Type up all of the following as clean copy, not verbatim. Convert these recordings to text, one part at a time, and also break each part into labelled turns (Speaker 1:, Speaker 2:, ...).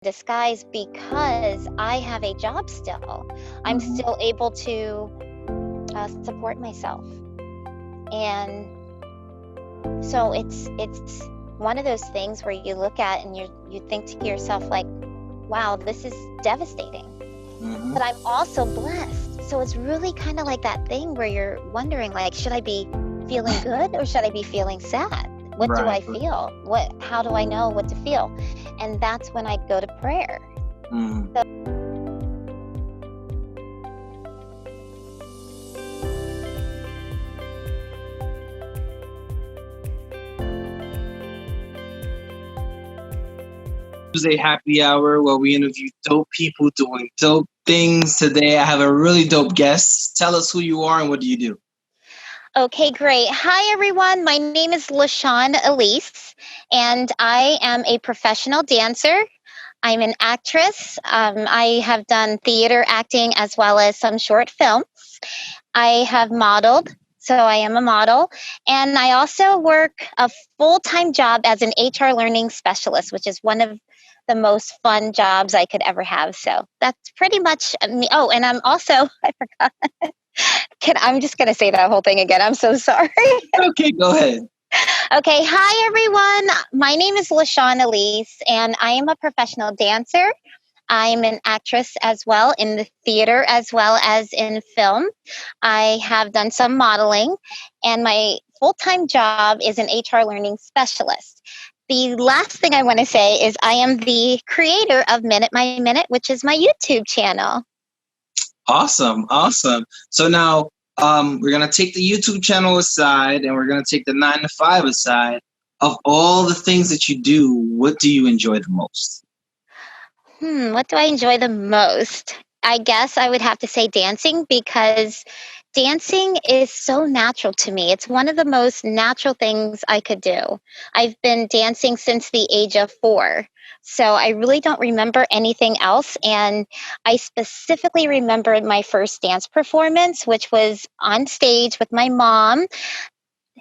Speaker 1: disguise because I have a job still. I'm
Speaker 2: Hmm.
Speaker 1: still able to support myself, and so it's one of those things where you look at and you think to yourself like, wow, this is devastating.
Speaker 2: Hmm.
Speaker 1: But I'm also blessed. So it's really kind of like that thing where you're wondering like, should I be feeling good or should I be feeling sad? What do
Speaker 2: Right.
Speaker 1: I feel? How do I know what to feel? And that's when I go to prayer.
Speaker 2: Mm. Tuesday happy hour where we interview dope people doing dope things. Today I have a really dope guest. Tell us who you are and what do you do?
Speaker 1: Okay, great. Hi, everyone. My name is Lashawn Elise, and I am a professional dancer. I'm an actress. I have done theater acting as well as some short films. I have modeled, so I am a model. And I also work a full time job as an HR learning specialist, which is one of the most fun jobs I could ever have. So that's pretty much me. Oh, and I'm also, I forgot. I'm just going to say that whole thing again. I'm so sorry.
Speaker 2: Okay, go ahead.
Speaker 1: Okay, hi everyone. My name is Lashawn Elise, and I am a professional dancer. I'm an actress as well in the theater as well as in film. I have done some modeling, and my full time job is an HR learning specialist. The last thing I want to say is I am the creator of Minute by Minute, which is my YouTube channel.
Speaker 2: Awesome, awesome. So now we're gonna take the YouTube channel aside and we're gonna take the 9 to 5 aside. Of all the things that you do, what do you enjoy the most?
Speaker 1: What do I enjoy the most? I guess I would have to say dancing because dancing is so natural to me. It's one of the most natural things I could do. I've been dancing since the age of 4. So I really don't remember anything else. And I specifically remembered my first dance performance, which was on stage with my mom.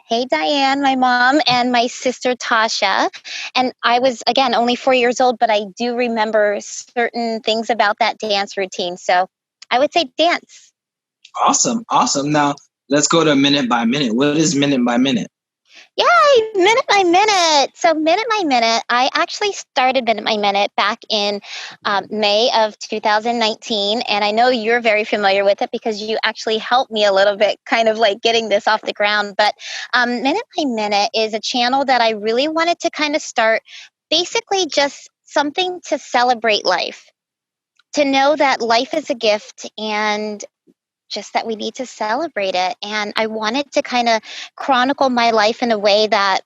Speaker 1: Hey, Diane, my mom, and my sister Tasha. And I was, again, only 4 years old, but I do remember certain things about that dance routine. So I would say dance.
Speaker 2: Awesome, awesome. Now let's go to minute by minute. What is minute by minute?
Speaker 1: Yay, Minute by Minute. So, Minute by Minute, I actually started Minute by Minute back in May of 2019. And I know you're very familiar with it because you actually helped me a little bit, kind of like getting this off the ground. But Minute by Minute is a channel that I really wanted to kind of start basically just something to celebrate life, to know that life is a gift and just that we need to celebrate it. And I wanted to kind of chronicle my life in a way that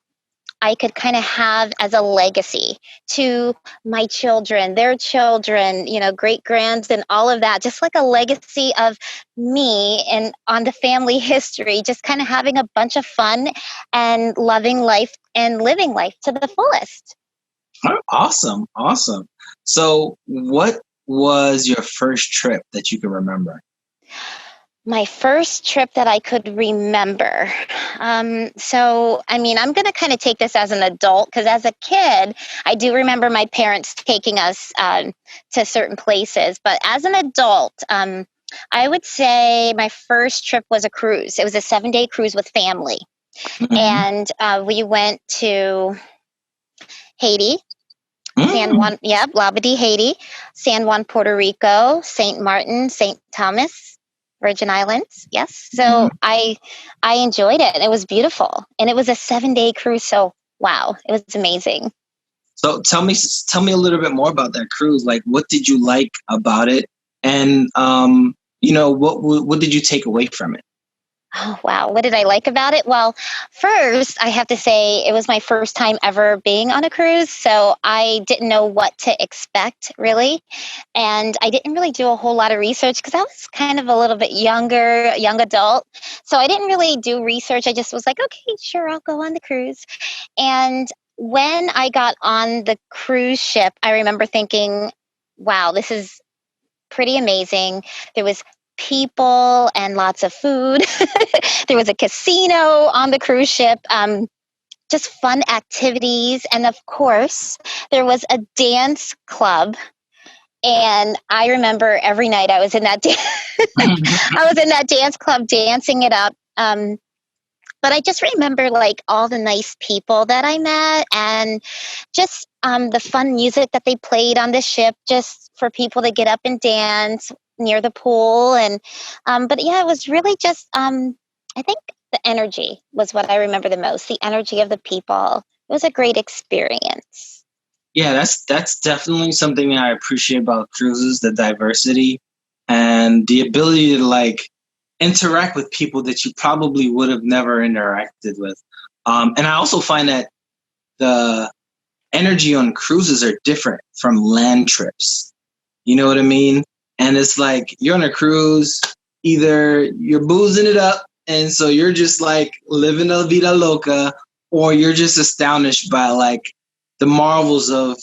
Speaker 1: I could kind of have as a legacy to my children, their children, great grands and all of that, just like a legacy of me and on the family history, just kind of having a bunch of fun and loving life and living life to the fullest.
Speaker 2: Awesome, awesome. So what was your first trip that you can remember?
Speaker 1: My first trip that I could remember. I'm going to kind of take this as an adult because as a kid, I do remember my parents taking us to certain places. But as an adult, I would say my first trip was a cruise. It was a 7-day cruise with family.
Speaker 2: Mhm.
Speaker 1: And we went to Haiti, San
Speaker 2: Mm.
Speaker 1: Juan, yeah, Labadee, Haiti, San Juan, Puerto Rico, St. Martin, St. Thomas, Virgin Islands. Yes. So
Speaker 2: Mhm.
Speaker 1: I enjoyed it. It was beautiful. And it was a 7-day cruise. So wow, it was amazing.
Speaker 2: So tell me a little bit more about that cruise. Like, what did you like about it, and what did you take away from it?
Speaker 1: Oh, wow. What did I like about it? Well, first, I have to say it was my first time ever being on a cruise. So I didn't know what to expect, really. And I didn't really do a whole lot of research because I was kind of a little bit younger, young adult. So I didn't really do research. I just was like, okay, sure, I'll go on the cruise. And when I got on the cruise ship, I remember thinking, wow, this is pretty amazing. There was people and lots of food. There was a casino on the cruise ship. just fun activities. And of course, there was a dance club. And I remember every night I was in that I was in that dance club dancing it up. But I just remember like all the nice people that I met, and just the fun music that they played on the ship, just for people to get up and dance near the pool. And but yeah, it was really just I think the energy was what I remember the most. The energy of the people. It was a great experience.
Speaker 2: Yeah, that's definitely something I appreciate about cruises, the diversity and the ability to like interact with people that you probably would have never interacted with. And I also find that the energy on cruises are different from land trips. You know what I mean? And it's like you're on a cruise, either you're boozing it up, and so you're just like living la vida loca, or you're just astonished by like the marvels of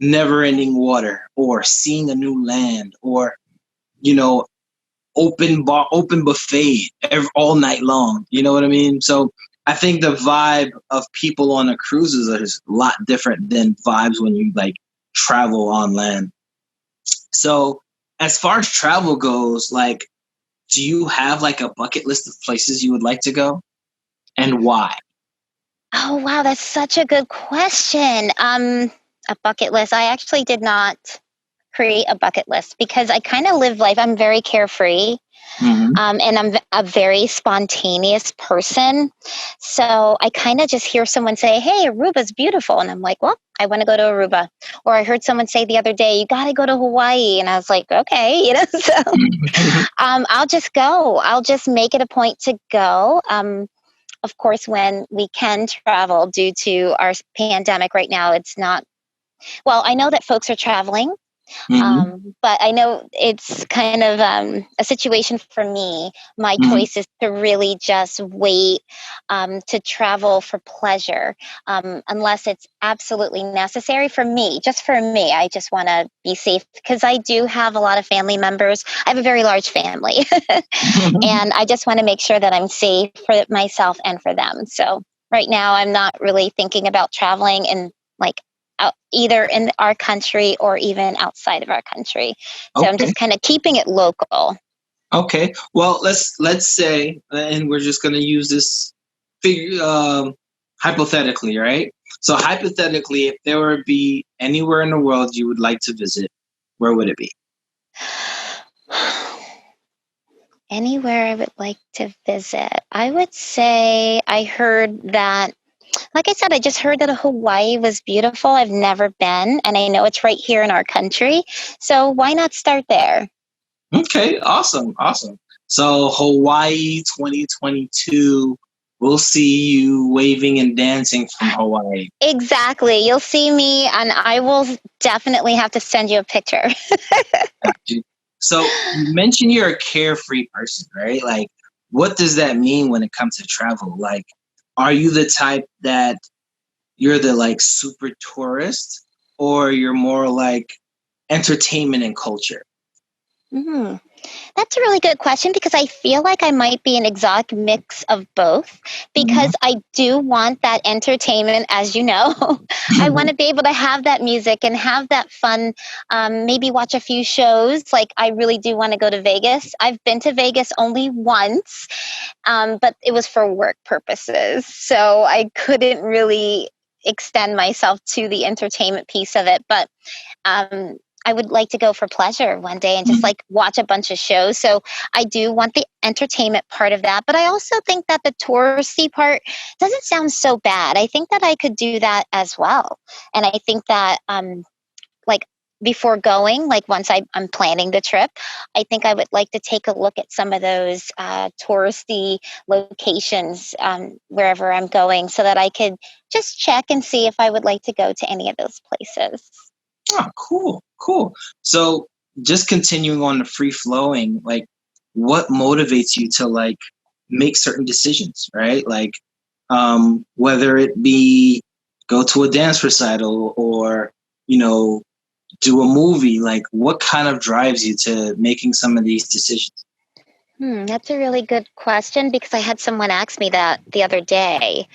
Speaker 2: never ending water, or seeing a new land, or, you know, open buffet all night long. You know what I mean? So I think the vibe of people on a cruise is a lot different than vibes when you like travel on land. So as far as travel goes, like, do you have like a bucket list of places you would like to go, and why?
Speaker 1: Oh wow, that's such a good question. A bucket list. I actually did not create a bucket list because I kind of live life. I'm very carefree.
Speaker 2: Mm-hmm.
Speaker 1: And I'm a very spontaneous person. So I kind of just hear someone say, "Hey, Aruba's beautiful." And I'm like, "Well, I want to go to Aruba." Or I heard someone say the other day, "You got to go to Hawaii." And I was like, "Okay," so I'll just go. I'll just make it a point to go. Of course, when we can travel due to our pandemic right now, it's not, well, I know that folks are traveling.
Speaker 2: Mm-hmm.
Speaker 1: But I know it's kind of a situation for me. My
Speaker 2: Mm-hmm.
Speaker 1: choice is to really just wait to travel for pleasure, unless it's absolutely necessary for me. Just for me, I just want to be safe because I do have a lot of family members. I have a very large family, and I just want to make sure that I'm safe for myself and for them. So right now, I'm not really thinking about traveling in like either in our country or even outside of our country. So I'm
Speaker 2: Okay.
Speaker 1: just kind of keeping it local.
Speaker 2: Okay. Well, let's say, and we're just gonna use this figure hypothetically, right? So hypothetically, if there would be anywhere in the world you would like to visit, where would it be?
Speaker 1: Anywhere I would like to visit, I would say I heard that, like I said, I just heard that Hawaii was beautiful. I've never been, and I know it's right here in our country. So why not start there?
Speaker 2: Okay, awesome, awesome. So Hawaii 2022, we'll see you waving and dancing from Hawaii.
Speaker 1: Exactly. You'll see me, and I will definitely have to send you a picture.
Speaker 2: Gotcha. So you mentioned you're a carefree person, right? Like, what does that mean when it comes to travel? Like, are you the type that you're the like super tourist, or you're more like entertainment and culture?
Speaker 1: Mhm. That's a really good question because I feel like I might be an exotic mix of both
Speaker 2: Mhm.
Speaker 1: because I do want that entertainment, as you know. I want to be able to have that music and have that fun, maybe watch a few shows. Like, I really do want to go to Vegas. I've been to Vegas only once, but it was for work purposes. So I couldn't really extend myself to the entertainment piece of it. But um, I would like to go for pleasure one day and just like watch a bunch of shows. So I do want the entertainment part of that. But I also think that the touristy part doesn't sound so bad. I think that I could do that as well. And I think that, like, before going, like once I'm planning the trip, I think I would like to take a look at some of those touristy locations wherever I'm going so that I could just check and see if I would like to go to any of those places.
Speaker 2: Oh, cool, cool. So just continuing on the free flowing, like, what motivates you to like make certain decisions, right? Like, whether it be go to a dance recital, or, you know, do a movie, like what kind of drives you to making some of these decisions?
Speaker 1: That's a really good question because I had someone ask me that the other day.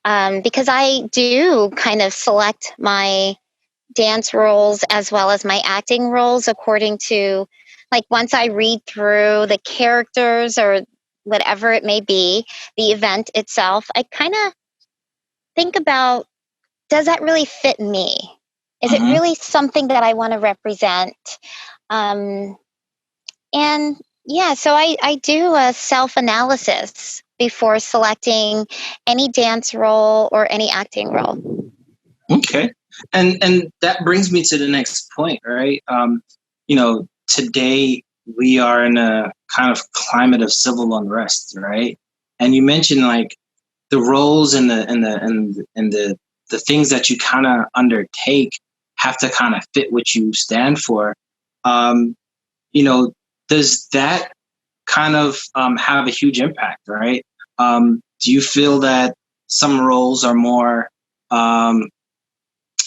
Speaker 1: Because I do kind of select my dance roles as well as my acting roles according to, like, once I read through the characters or whatever it may be, the event itself, I kind of think about, does that really fit me? Is it
Speaker 2: Mm-hmm.
Speaker 1: really something that I want to represent? Um, and yeah, so I do a self analysis before selecting any dance role or any acting role.
Speaker 2: Okay. And that brings me to the next point, right? Today we are in a kind of climate of civil unrest, right? And you mentioned like the roles and the things that you kind of undertake have to kind of fit what you stand for. Um, you know, does that kind of have a huge impact, right? Do you feel that some roles are more um,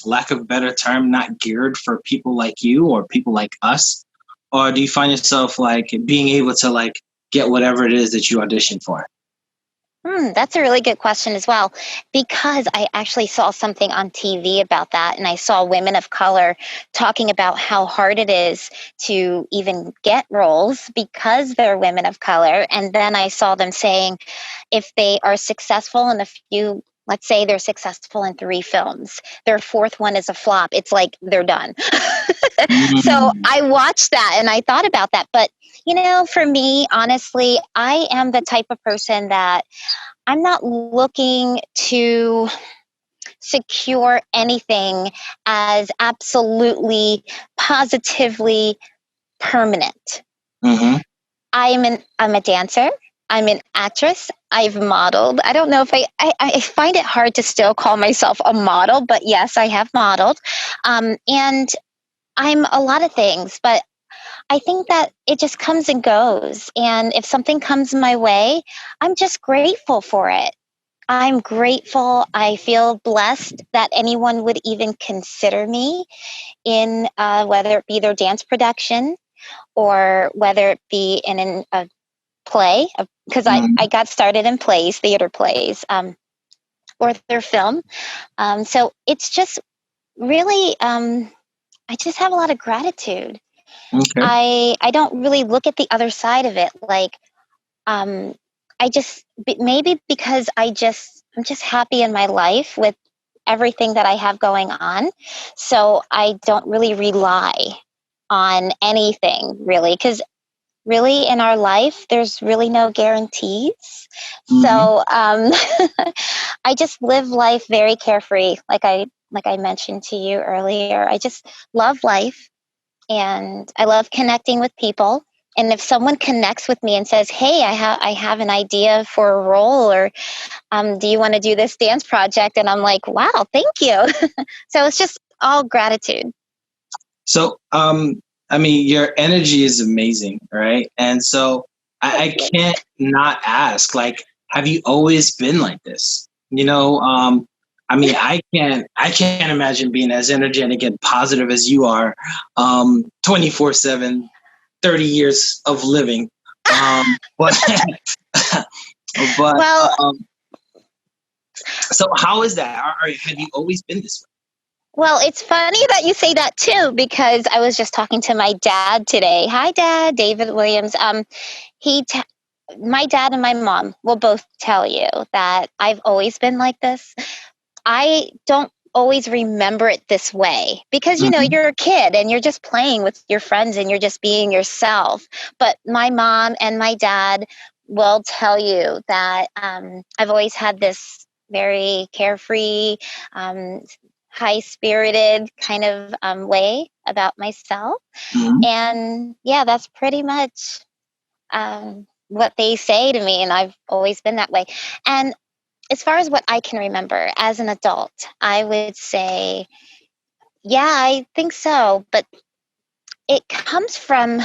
Speaker 2: lack of a better term, not geared for people like you or people like us? Or do you find yourself like being able to like get whatever it is that you audition for?
Speaker 1: That's a really good question as well, because I actually saw something on TV about that, and I saw women of color talking about how hard it is to even get roles because they're women of color. And then I saw them saying if they are successful in a few, let's say they're successful in 3 films, their fourth one is a flop, it's like they're done. So
Speaker 2: Mm-hmm.
Speaker 1: I watched that and I thought about that. But, for me, honestly, I am the type of person that I'm not looking to secure anything as absolutely, positively permanent.
Speaker 2: Mm-hmm.
Speaker 1: I'm a dancer. I'm an actress. I've modeled. I don't know if I find it hard to still call myself a model, but yes, I have modeled. And I'm a lot of things, but I think that it just comes and goes. And if something comes my way, I'm just grateful for it. I'm grateful. I feel blessed that anyone would even consider me in, whether it be their dance production or whether it be in a play, because I got started in plays, theater plays, or their film. So it's just really, I just have a lot of gratitude.
Speaker 2: Okay.
Speaker 1: I don't really look at the other side of it. Like, um, I just, maybe because I'm just happy in my life with everything that I have going on. So I don't really rely on anything really, because really in our life, there's really no guarantees.
Speaker 2: Mm-hmm.
Speaker 1: So I just live life very carefree. Like I mentioned to you earlier, I just love life and I love connecting with people. And if someone connects with me and says, "Hey, I have an idea for a role," or "Do you want to do this dance project?" and I'm like, "Wow, thank you." So it's just all gratitude.
Speaker 2: So, I mean, your energy is amazing, right? And so
Speaker 1: Thank
Speaker 2: I
Speaker 1: you.
Speaker 2: can't not ask, like, have you always been like this? I mean, I can't imagine being as energetic and positive as you are, 24/7, 30 years of living. But, but,
Speaker 1: Well,
Speaker 2: so how is that? Have you always been this
Speaker 1: well, it's funny that you say that too, because I was just talking to my dad today. Hi, Dad, David Williams. He, t- my dad and my mom will both tell you that I've always been like this. I don't always remember it this way because
Speaker 2: way? Hmm.
Speaker 1: you're a kid and you're just playing with your friends and you're just being yourself. But my mom and my dad will tell you that I've always had this very carefree, um, high spirited kind of way about myself.
Speaker 2: Hmm.
Speaker 1: And yeah, that's pretty much what they say to me. And I've always been that way. And as far as what I can remember as an adult, I would say, yeah, I think so. But it comes from,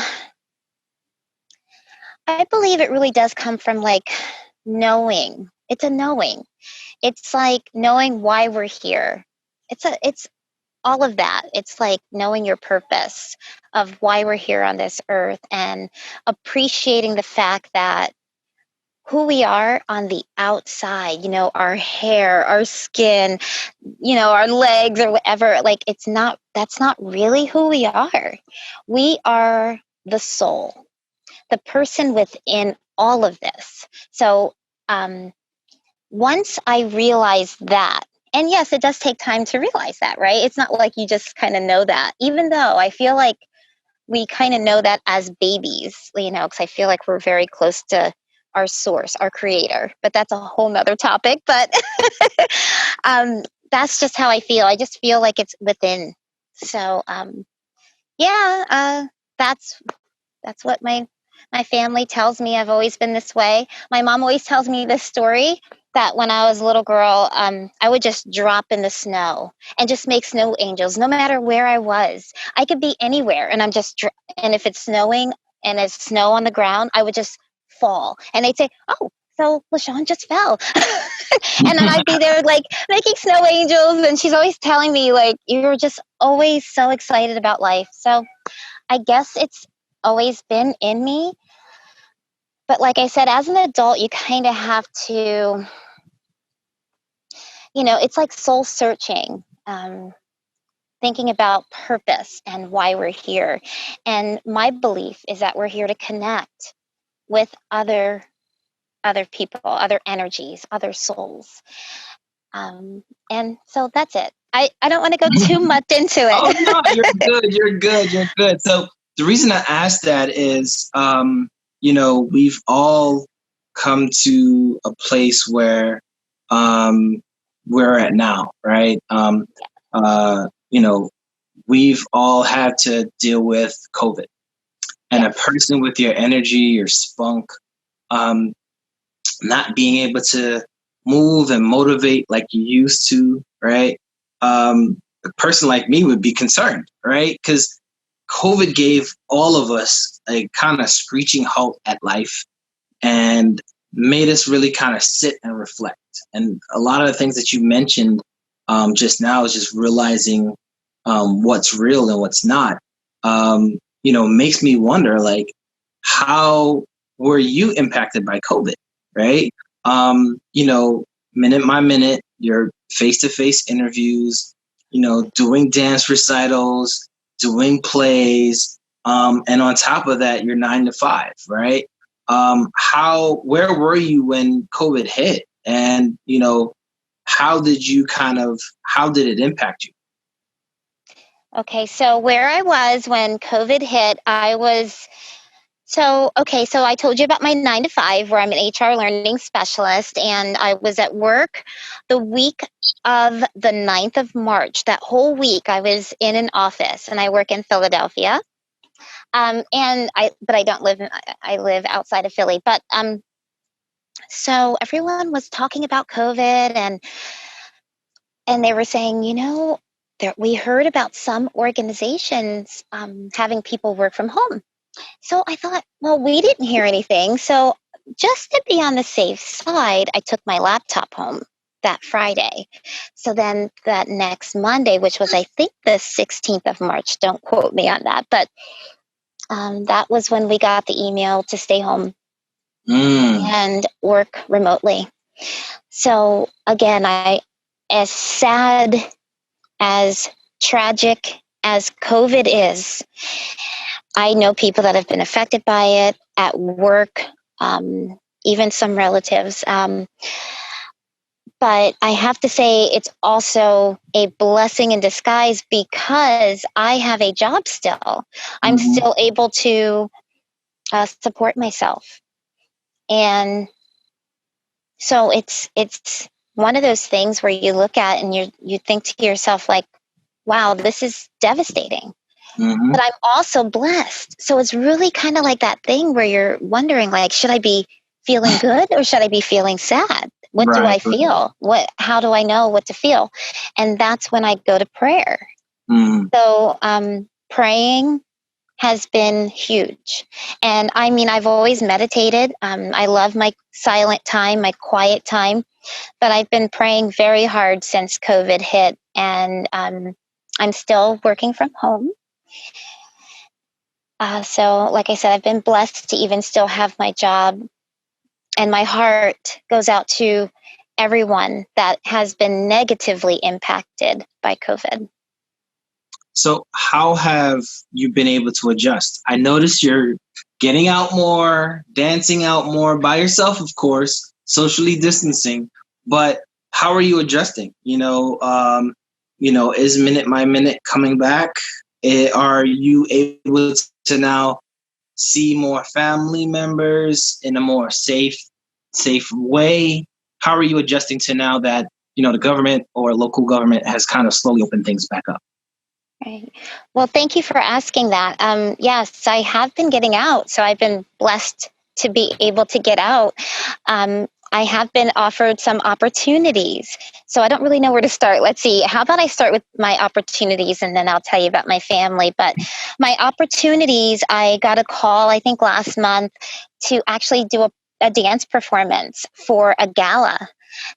Speaker 1: I believe it really does come from like knowing. It's a knowing. It's like knowing why we're here. It's all of that. It's like knowing your purpose of why we're here on this earth and appreciating the fact that who we are on the outside, our hair, our skin, our legs or whatever, like that's not really who we are. We are the soul, the person within all of this. So once I realized that, and yes, it does take time to realize that, right? It's not like you just kind of know that, even though I feel like we kind of know that as babies, because I feel like we're very close to our source, our creator, but that's a whole nother topic. But that's just how I feel. I just feel like it's within. So yeah, that's what my family tells me. I've always been this way. My mom always tells me this story that when I was a little girl, I would just drop in the snow and just make snow angels, no matter where I was. I could be anywhere, and and if it's snowing and there's snow on the ground, I would just fall. And they'd say, "Oh, so Lashawn just fell," and then I'd be there like making snow angels. And she's always telling me like, "You're just always so excited about life." So I guess it's always been in me. But like I said, as an adult, you kind of have to, it's like soul searching, thinking about purpose and why we're here. And my belief is that we're here to connect with other people, other energies, other souls. And so that's it. I don't want to go too much into
Speaker 2: Oh
Speaker 1: it.
Speaker 2: no, you're good. You're good. You're good. So the reason I asked that is, we've all come to a place where we're at now, right? We've all had to deal with COVID, and a person with your energy, your spunk, um, not being able to move and motivate like you used to, right? A person like me would be concerned, right? Because COVID gave all of us a kind of screeching halt at life and made us really kind of sit and reflect. And a lot of the things that you mentioned just now is just realizing what's real and what's not. Makes me wonder, like, how were you impacted by COVID, right? Minute by minute, your face-to-face interviews, doing dance recitals, doing plays, and on top of that, your 9 to 5, right? Where were you when COVID hit? And, how did it impact you?
Speaker 1: Okay, so where I was when COVID hit, so I told you about my 9 to 5 where I'm an HR learning specialist, and I was at work the week of the 9th of March. That whole week I was in an office, and I work in Philadelphia. But I don't live I live outside of Philly. But so everyone was talking about COVID, and they were saying, we heard about some organizations having people work from home. So I thought, well, we didn't hear anything. So just to be on the safe side, I took my laptop home that Friday. So then that next Monday, which was, I think, the 16th of March, don't quote me on that, but that was when we got the email to stay home and work remotely. So again, as sad, as tragic as COVID is, I know people that have been affected by it at work, even some relatives. But I have to say it's also a blessing in disguise because I have a job still. I'm still able to support myself. And so it's one of those things where you look at and you think to yourself like, wow, this is devastating. But I'm also blessed. So it's really kind of like that thing where you're wondering, like, should I be feeling good or should I be feeling sad? What do I feel? How do I know what to feel? And that's when I go to prayer. So praying has been huge. And I mean, I've always meditated. I love my silent time, my quiet time, but I've been praying very hard since COVID hit. And I'm still working from home. So, like I said, I've been blessed to even still have my job, and my heart goes out to everyone that has been negatively impacted by COVID.
Speaker 2: So how have you been able to adjust? I notice you're getting out more, dancing out more by yourself, of course, socially distancing, but how are you adjusting? Is Minute by Minute coming back? Are you able to now see more family members in a more safe way? How are you adjusting to now that, the government or local government has kind of slowly opened things back up?
Speaker 1: Right. Well, thank you for asking that. Yes, I have been getting out, so I've been blessed to be able to get out. I have been offered some opportunities, so I don't really know where to start. Let's see. How about I start with my opportunities, and then I'll tell you about my family. But my opportunities, I got a call, I think last month, to actually do a dance performance for a gala.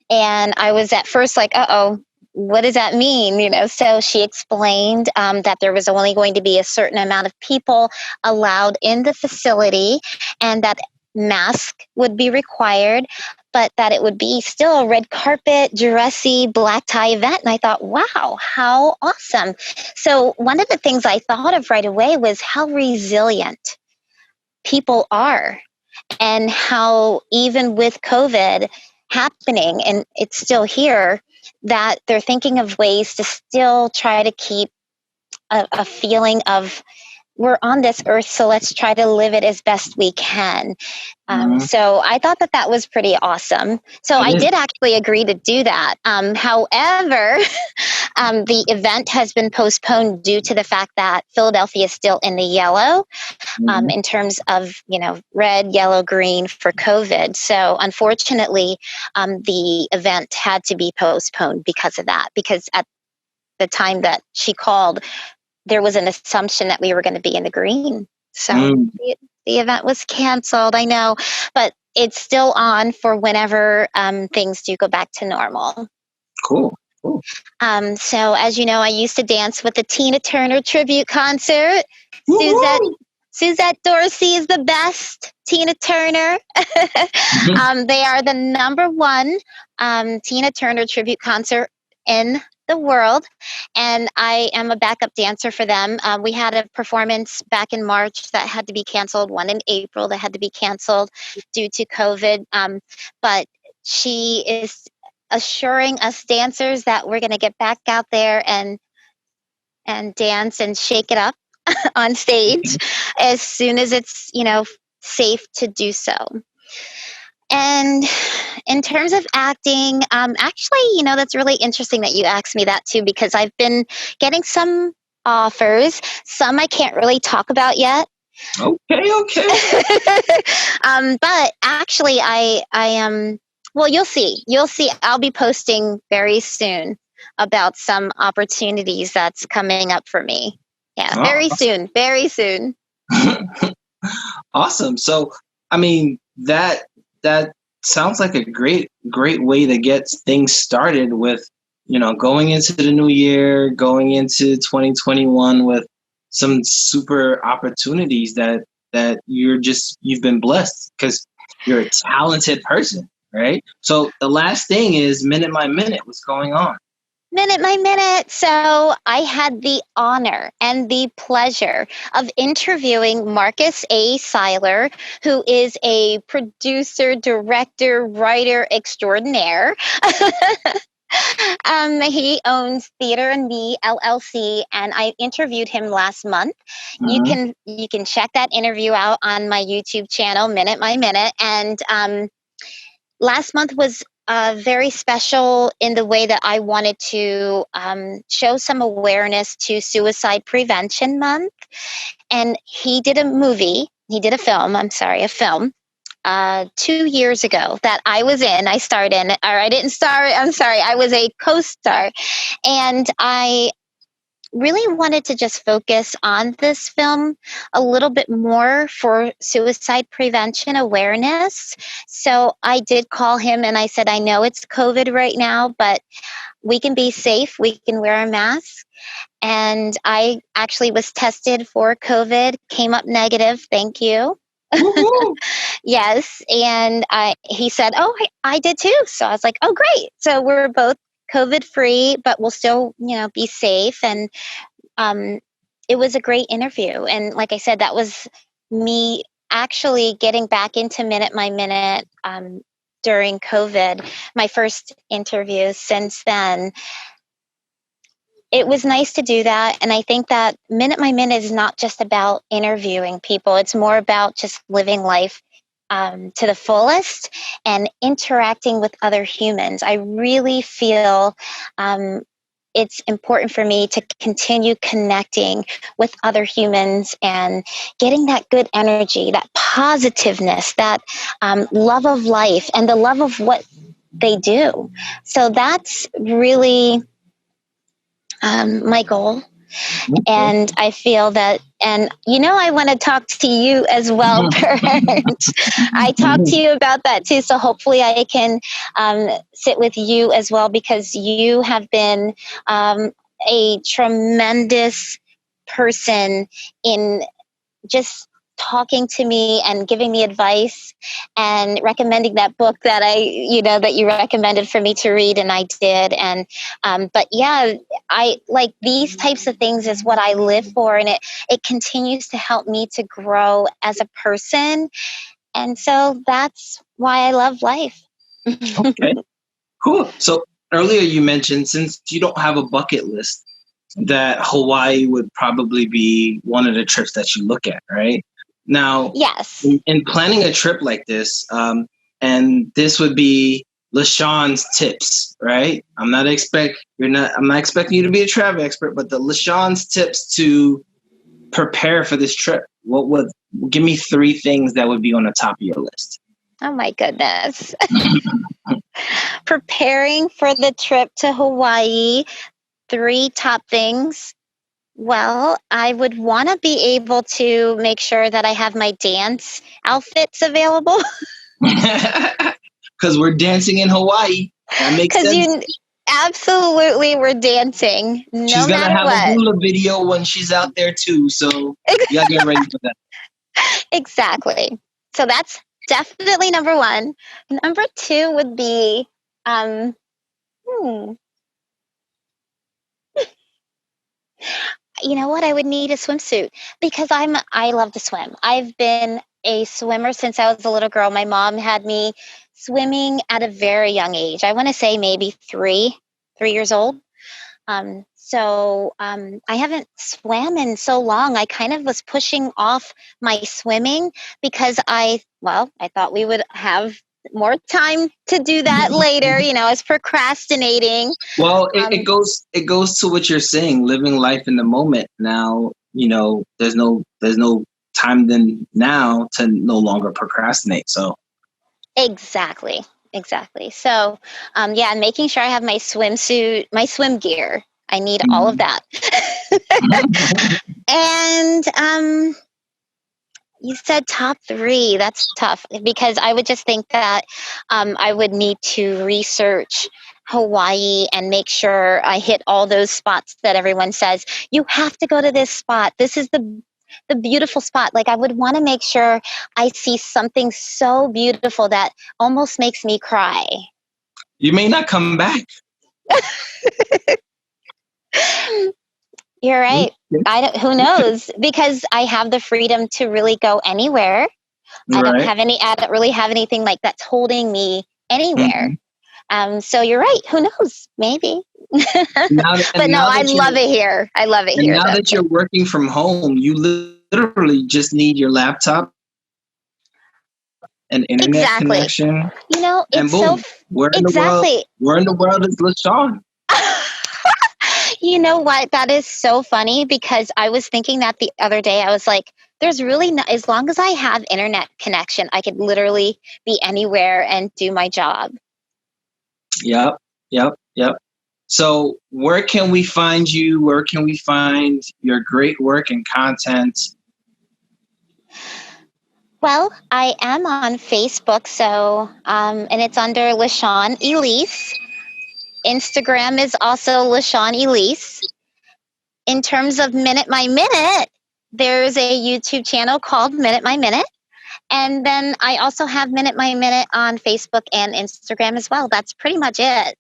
Speaker 1: And I was at first like, uh-oh, what does that mean? So she explained that there was only going to be a certain amount of people allowed in the facility, and that mask would be required, but that it would be still a red carpet, dressy, black tie event. And I thought, wow, how awesome. So one of the things I thought of right away was how resilient people are, and how even with COVID happening and it's still here, that they're thinking of ways to still try to keep a feeling of we're on this earth, so let's try to live it as best we can. So I thought that was pretty awesome. So I did actually agree to do that. However, the event has been postponed due to the fact that Philadelphia is still in the yellow, in terms of, red, yellow, green for COVID. So unfortunately, the event had to be postponed because of that, because at the time that she called, there was an assumption that we were going to be in the green. So the event was canceled, I know, but it's still on for whenever things do go back to normal.
Speaker 2: Cool.
Speaker 1: So as you know, I used to dance with the Tina Turner tribute concert. Suzette Dorsey is the best. Tina Turner. They are the number one Tina Turner tribute concert in the world, and I am a backup dancer for them. We had a performance back in March that had to be canceled, one in April that had to be canceled due to COVID, but she is assuring us dancers that we're going to get back out there and dance and shake it up on stage as soon as it's, safe to do so. And in terms of acting, actually, that's really interesting that you asked me that too, because I've been getting some offers. Some I can't really talk about yet.
Speaker 2: Okay.
Speaker 1: But actually, I am. Well, you'll see. I'll be posting very soon about some opportunities that's coming up for me. Yeah, very soon. Very soon.
Speaker 2: Awesome. So, I mean, that sounds like a great way to get things started with, going into the new year, going into 2021 with some super opportunities that you've been blessed because you're a talented person, right? So the last thing is Minute by Minute. What's going on?
Speaker 1: Minute by Minute. So I had the honor and the pleasure of interviewing Marcus A. Seiler, who is a producer, director, writer extraordinaire. He owns Theater and Me LLC, and I interviewed him last month. You can check that interview out on my YouTube channel, Minute by Minute. And last month was very special in the way that I wanted to show some awareness to Suicide Prevention Month. And he did a film 2 years ago that I was in. I starred in it, or I didn't star. I'm sorry, I was a co-star. And I really wanted to just focus on this film a little bit more for suicide prevention awareness. So I did call him and I said, I know it's COVID right now, but we can be safe. We can wear a mask. And I actually was tested for COVID, came up negative. Thank you. Yes. And he said, "Oh, I did too." So I was like, "Oh, great." So we're both COVID free, but we'll still, be safe. And um, it was a great interview. And like I said, that was me actually getting back into Minute by Minute during COVID, my first interview since then. It was nice to do that. And I think that Minute by Minute is not just about interviewing people, it's more about just living life to the fullest and interacting with other humans. I really feel it's important for me to continue connecting with other humans and getting that good energy, that positiveness, that love of life, and the love of what they do. So that's really my goal. And I feel that, and I want to talk to you as well, Bert. I talked to you about that too. So hopefully I can sit with you as well, because you have been a tremendous person in just talking to me and giving me advice and recommending that book that that you recommended for me to read, and I did. And but yeah, I like these types of things is what I live for, and it continues to help me to grow as a person, and so that's why I love life.
Speaker 2: Okay, cool. So earlier you mentioned, since you don't have a bucket list, that Hawaii would probably be one of the trips that you look at, right? Now,
Speaker 1: Yes.
Speaker 2: in planning a trip like this, and this would be Lashawn's tips, right? I'm not expecting you to be a travel expert, but the Lashawn's tips to prepare for this trip. Give me 3 things that would be on the top of your list?
Speaker 1: Oh my goodness. Preparing for the trip to Hawaii, 3 top things. Well, I would want to be able to make sure that I have my dance outfits available.
Speaker 2: Because we're dancing in Hawaii. That makes sense.
Speaker 1: Absolutely, we're dancing
Speaker 2: She's
Speaker 1: no
Speaker 2: gonna
Speaker 1: matter
Speaker 2: have
Speaker 1: what.
Speaker 2: a hula video when she's out there too, so you gotta get ready for that.
Speaker 1: Exactly. So that's definitely number 1. Number 2 would be, you know what? I would need a swimsuit because I love to swim. I've been a swimmer since I was a little girl. My mom had me swimming at a very young age. I want to say maybe 3 years old. I haven't swam in so long. I kind of was pushing off my swimming because I thought we would have more time to do that later. I was procrastinating.
Speaker 2: Well, it goes to what you're saying, living life in the moment. Now, there's no time then now to no longer procrastinate. So
Speaker 1: Exactly. So, and making sure I have my swimsuit, my swim gear. I need all of that. And you said top 3. That's tough because I would just think that I would need to research Hawaii and make sure I hit all those spots that everyone says, you have to go to this spot. This is the beautiful spot. Like I would want to make sure I see something so beautiful that almost makes me cry.
Speaker 2: You may not come back.
Speaker 1: You're right. Who knows? Because I have the freedom to really go anywhere.
Speaker 2: Right.
Speaker 1: I don't really have anything like that's holding me anywhere. Mm-hmm. So you're right. Who knows? Maybe. But no, I love it here. I love it here.
Speaker 2: Now that you're working from home, you literally just need your laptop, an internet connection.
Speaker 1: It's
Speaker 2: and boom, Where in the world is Lashawn?
Speaker 1: You know what? That is so funny because I was thinking that the other day. I was like, there's really not, as long as I have internet connection, I could literally be anywhere and do my job.
Speaker 2: Yep. So where can we find you? Where can we find your great work and content?
Speaker 1: Well, I am on Facebook, so and it's under Lashawn Elise. Instagram is also Lashawn Elise. in terms of Minute by Minute, there's a YouTube channel called Minute by Minute. And then I also have Minute by Minute on Facebook and Instagram as well. That's pretty much it.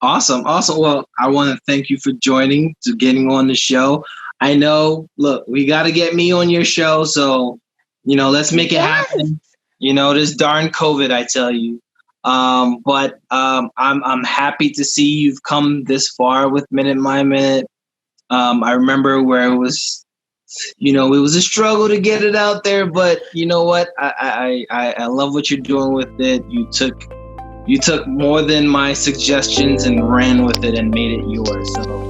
Speaker 2: Awesome. Well, I want to thank you for getting on the show. I know, look, we got to get me on your show. So, let's make it happen. This darn COVID, I tell you. But I'm happy to see you've come this far with Minute by Minute. I remember where it was, it was a struggle to get it out there, but you know what? I love what you're doing with it. You took more than my suggestions and ran with it and made it yours. So